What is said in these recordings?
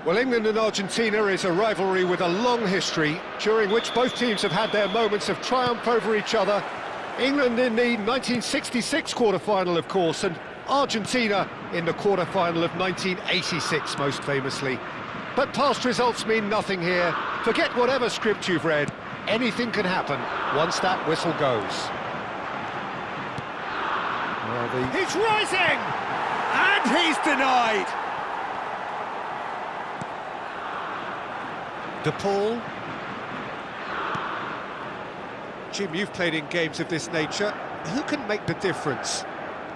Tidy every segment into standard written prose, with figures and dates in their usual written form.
Well, England and Argentina is a rivalry with a long history, during which both teams have had their moments of triumph over each other. England in the 1966 quarter-final, of course, and Argentina in the quarter-final of 1986, most famously. But past results mean nothing here. Forget whatever script you've read. Anything can happen once that whistle goes. Well, He's rising! And he's denied! DePaul. Jim, you've played in games of this nature. Who can make the difference?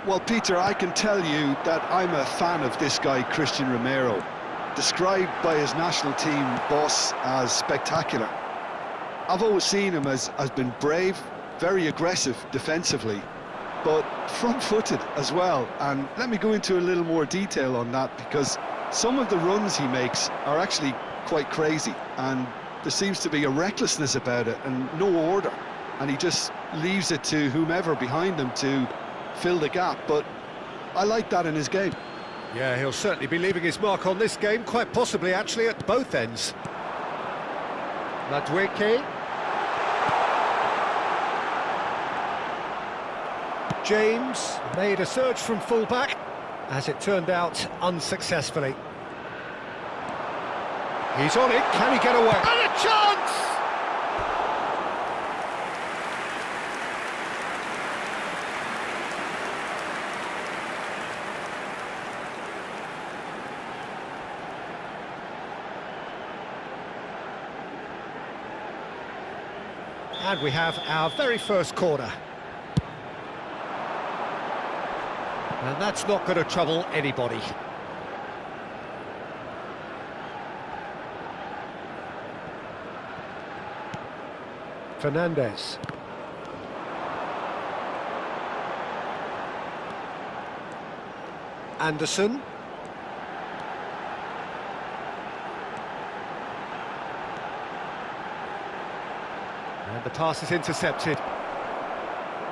Well, Peter, I can tell you that I'm a fan of this guy, Christian Romero, described by his national team boss as spectacular. I've always seen him as been brave, very aggressive defensively, but front-footed as well. And let me go into a little more detail on that, because some of the runs he makes are actually quite crazy, and there seems to be a recklessness about it and no order, and he just leaves it to whomever behind him to fill the gap. But I like that in his game. Yeah, he'll certainly be leaving his mark on this game, quite possibly actually at both ends. Madueke. James made a surge from full-back, as it turned out unsuccessfully. He's on it, can he get away? And a chance! And we have our very first corner. And that's not going to trouble anybody. Fernandez. Anderson. And the pass is intercepted.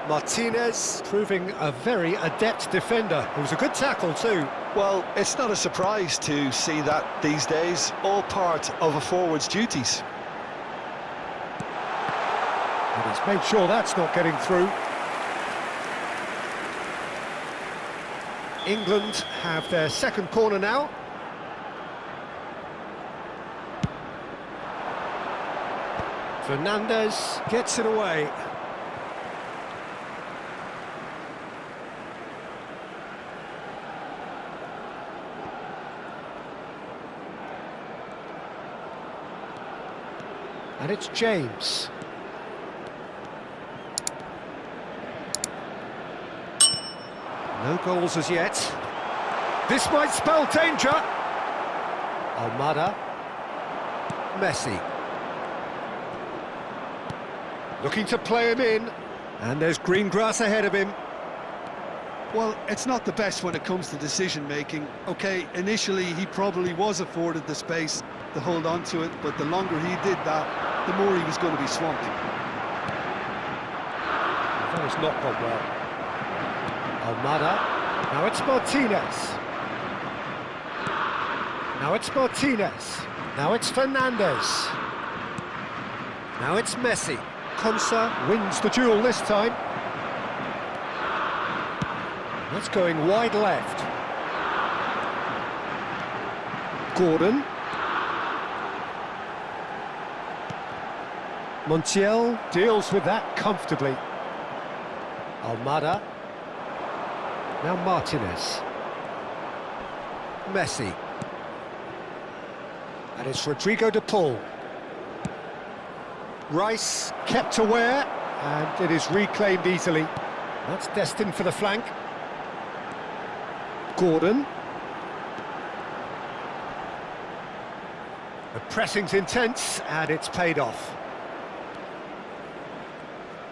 Martinez proving a very adept defender. It was a good tackle too. Well, it's not a surprise to see that these days, all part of a forward's duties. And he's made sure that's not getting through. England have their second corner now. Fernandez gets it away. And it's James. No goals as yet. This might spell danger. Almada. Messi. Looking to play him in. And there's green grass ahead of him. Well, it's not the best when it comes to decision-making. OK, initially he probably was afforded the space to hold on to it, but the longer he did that, the more he was going to be swamped. That has not gone well. Almada. Now it's Martinez. Now it's Martinez. Now it's Fernandez. Now it's Messi. Consa wins the duel this time. That's going wide left. Gordon. Montiel deals with that comfortably. Almada. Now Martinez. Messi. And it's Rodrigo de Paul. Rice kept aware, and it is reclaimed easily. That's destined for the flank. Gordon. The pressing's intense, and it's paid off.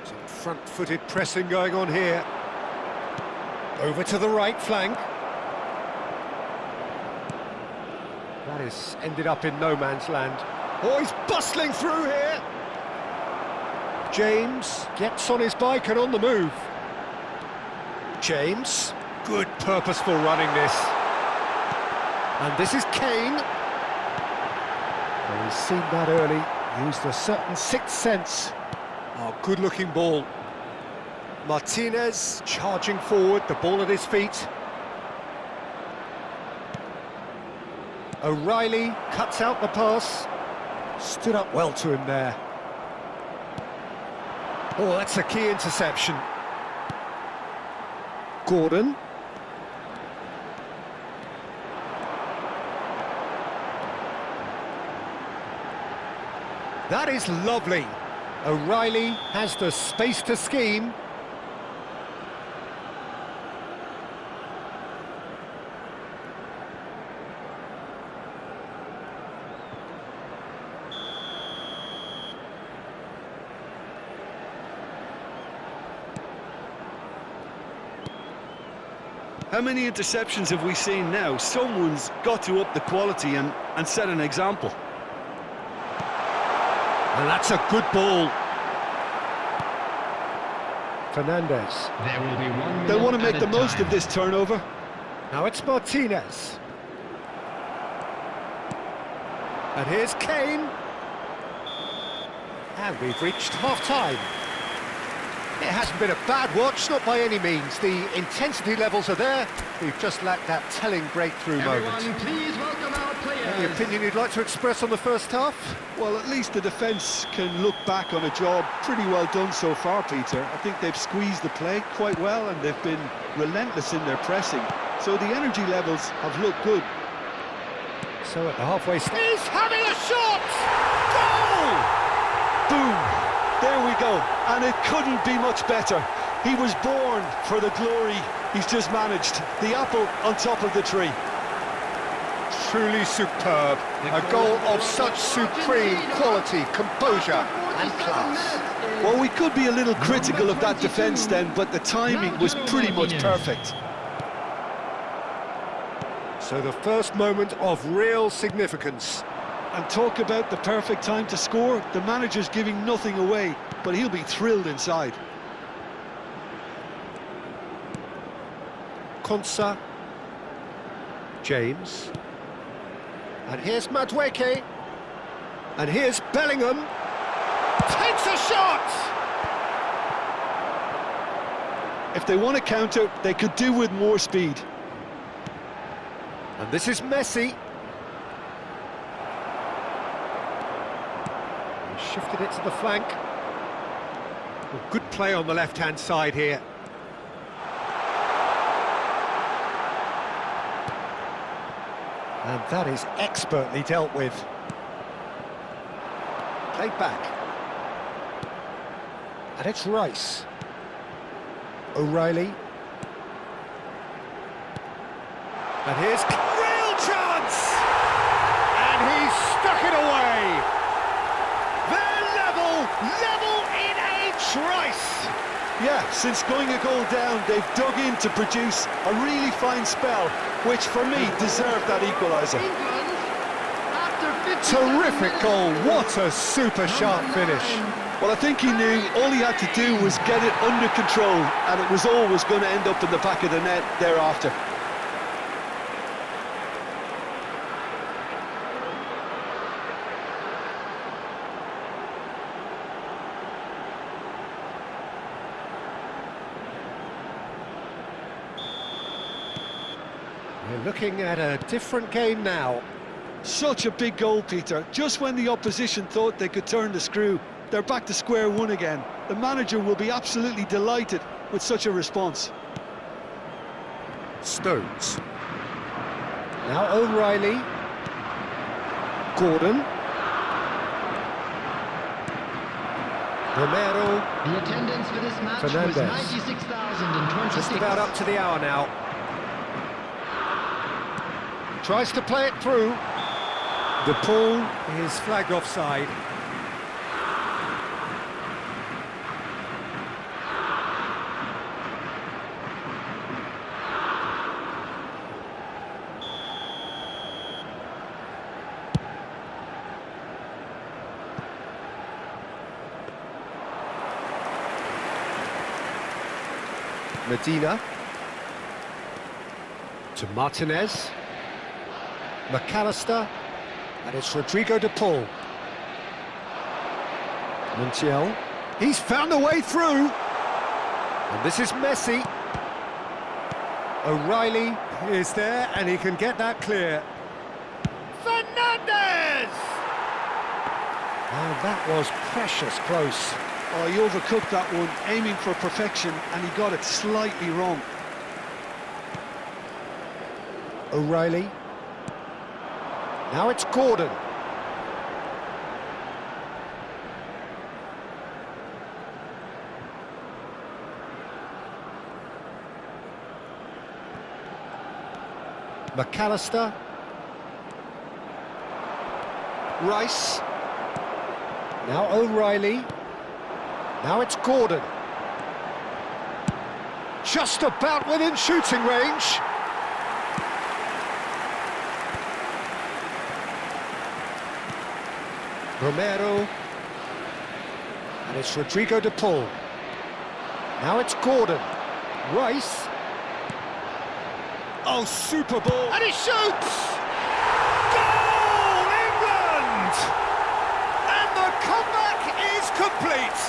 Some front-footed pressing going on here. Over to the right flank. That is ended up in no man's land. Oh, he's bustling through here. James gets on his bike and on the move. James, good purposeful running this. And this is Kane. Well, he's seen that early, used a certain sixth sense. Oh, good-looking ball. Martinez charging forward, the ball at his feet. O'Reilly cuts out the pass. Stood up well to him there. Oh, that's a key interception. Gordon. That is lovely. O'Reilly has the space to scheme. How many interceptions have we seen now? Someone's got to up the quality and set an example. And that's a good ball. Fernandez. There will be 1 minute. They'll want to make the at a most time. of this turnover. Now it's Martinez. And here's Kane. And we've reached half-time. It hasn't been a bad watch, not by any means. The intensity levels are there. We've just lacked that telling breakthrough moment. Everyone, please welcome our players. Any opinion you'd like to express on the first half? Well, at least the defence can look back on a job pretty well done so far, Peter. I think they've squeezed the play quite well and they've been relentless in their pressing. So the energy levels have looked good. So at the halfway stage... He's having a shot! Goal! Boom! There we go, and it couldn't be much better. He was born for the glory he's just managed. The apple on top of the tree. Truly superb. A goal of such supreme quality, composure and class. Well, we could be a little critical of that defence then, but the timing was pretty much perfect. So the first moment of real significance. And talk about the perfect time to score. The manager's giving nothing away, but he'll be thrilled inside. Konsa. James. And here's Madueke. And here's Bellingham. Takes a shot! If they want to counter, they could do with more speed. And this is Messi. He shifted it to the flank. Well, good play on the left-hand side here. And that is expertly dealt with. Played back. And it's Rice. O'Reilly. And here's real chance! And he's stuck it away! They're level in age, Rice! Yeah, since going a goal down, they've dug in to produce a really fine spell, which for me deserved that equaliser. Terrific goal, what a super sharp finish. Well, I think he knew all he had to do was get it under control, and it was always going to end up in the back of the net thereafter. We're looking at a different game now. Such a big goal, Peter. Just when the opposition thought they could turn the screw, they're back to square one again. The manager will be absolutely delighted with such a response. Stones. Now O'Reilly. Gordon. Romero. The attendance for this match Fernandez. was 96,026. Just about up to the hour now. Tries to play it through. The ball is flagged offside. Medina. To Martinez. McAllister. And it's Rodrigo de Paul. Montiel. He's found a way through. And this is Messi. O'Reilly is there, and he can get that clear. Fernandez! And that was precious close. Oh, he overcooked that one, aiming for perfection, and he got it slightly wrong. O'Reilly. Now it's Gordon. McAllister. Rice. Now O'Reilly. Now it's Gordon. Just about within shooting range. Romero. And it's Rodrigo de Paul. Now it's Gordon. Rice. Oh, super ball. And he shoots! Goal, England! And the comeback is complete.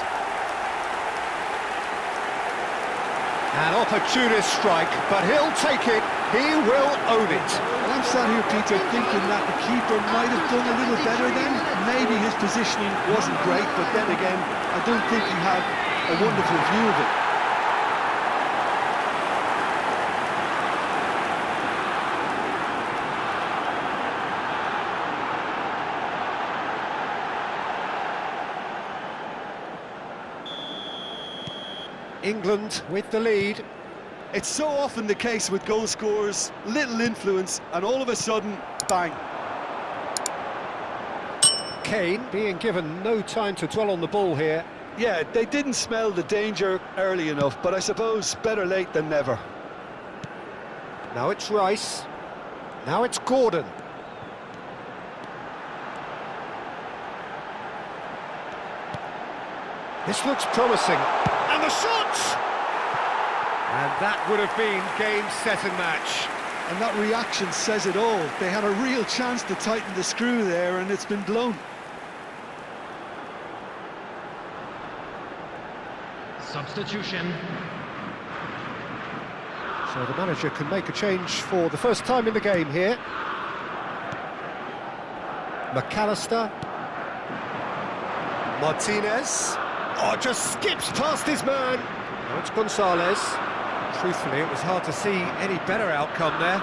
An opportunist strike, but he'll take it. He will own it. And I'm sat here, Peter, thinking that the keeper might have done a little better then. Maybe his positioning wasn't great, but then again, I don't think he had a wonderful view of it. England with the lead. It's so often the case with goal scorers, little influence, and all of a sudden, bang. Kane being given no time to dwell on the ball here. Yeah, they didn't smell the danger early enough, but I suppose better late than never. Now it's Rice. Now it's Gordon. This looks promising. And the shot! And that would have been game, set and match. And that reaction says it all. They had a real chance to tighten the screw there, and it's been blown. Substitution. So the manager can make a change for the first time in the game here. McAllister. Martinez. Oh, just skips past his man. Now it's Gonzalez. Truthfully, it was hard to see any better outcome there.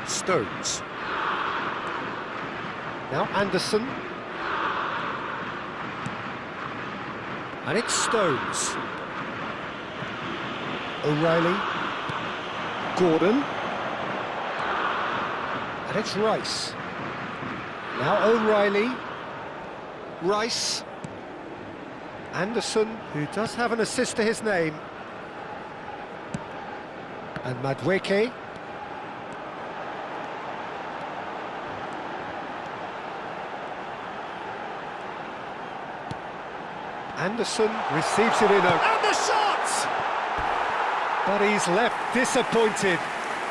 Stones. Now Anderson. And it's Stones. O'Reilly. Gordon. And it's Rice. Now O'Reilly. Rice. Anderson, who does have an assist to his name. And Madueke. Anderson receives it in a... And the shot! But he's left disappointed.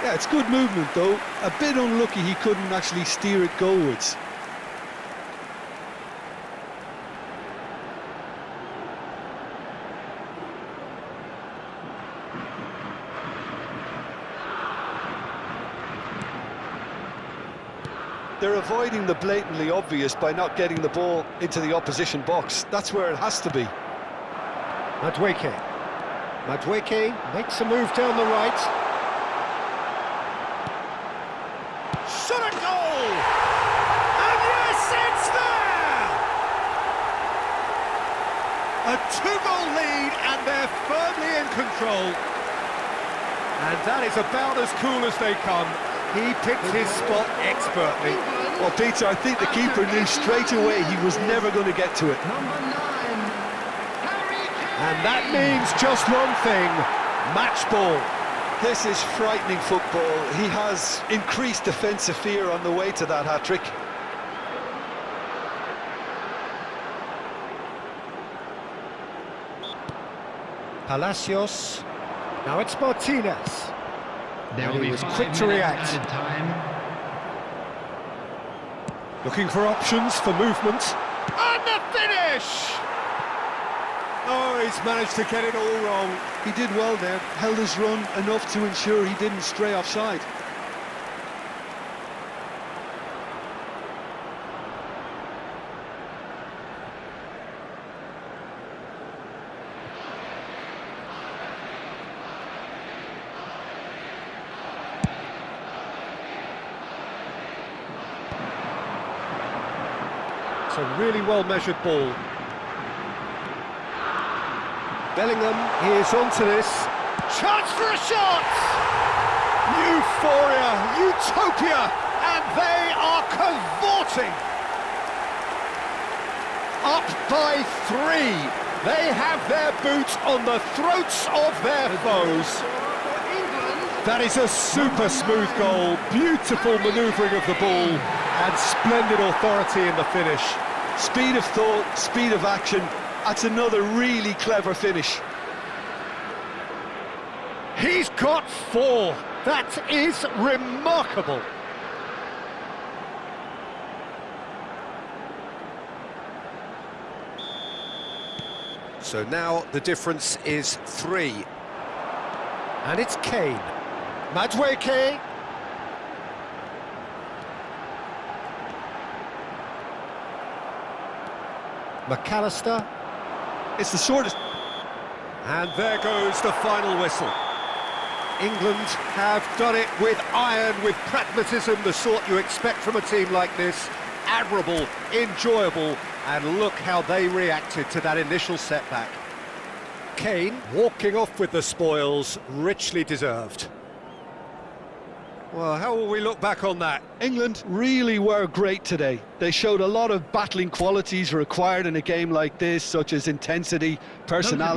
Yeah, it's good movement though. A bit unlucky he couldn't actually steer it goalwards. They're avoiding the blatantly obvious by not getting the ball into the opposition box. That's where it has to be. Madueke. Madueke makes a move down the right. Shot a goal! And yes, it's there! A two-goal lead, and they're firmly in control. And that is about as cool as they come. He picked his spot expertly. Well, Peter, I think the keeper knew straight away he was never going to get to it. Number 9, Harry Kane. And that means just one thing, match ball. This is frightening football. He has increased defensive fear on the way to that hat-trick. Palacios. Now it's Martinez. There And will he be was 5 quick to minutes react. added time. Looking for options for movement. And the finish! Oh, he's managed to get it all wrong. He did well there, held his run enough to ensure he didn't stray offside. It's a really well-measured ball. Bellingham, he is onto this. Chance for a shot! Euphoria, utopia, and they are cavorting. Up by 3. They have their boots on the throats of their foes. That is a super smooth goal, beautiful manoeuvring of the ball, and splendid authority in the finish. Speed of thought, speed of action. That's another really clever finish. He's got 4. That is remarkable. So now the difference is 3. And it's Kane. Madueke. McAllister. It's the sort of... And there goes the final whistle. England have done it with iron, with pragmatism, the sort you expect from a team like this. Admirable, enjoyable, and look how they reacted to that initial setback. Kane walking off with the spoils, richly deserved. Well, how will we look back on that? England really were great today. They showed a lot of battling qualities required in a game like this, such as intensity, personality.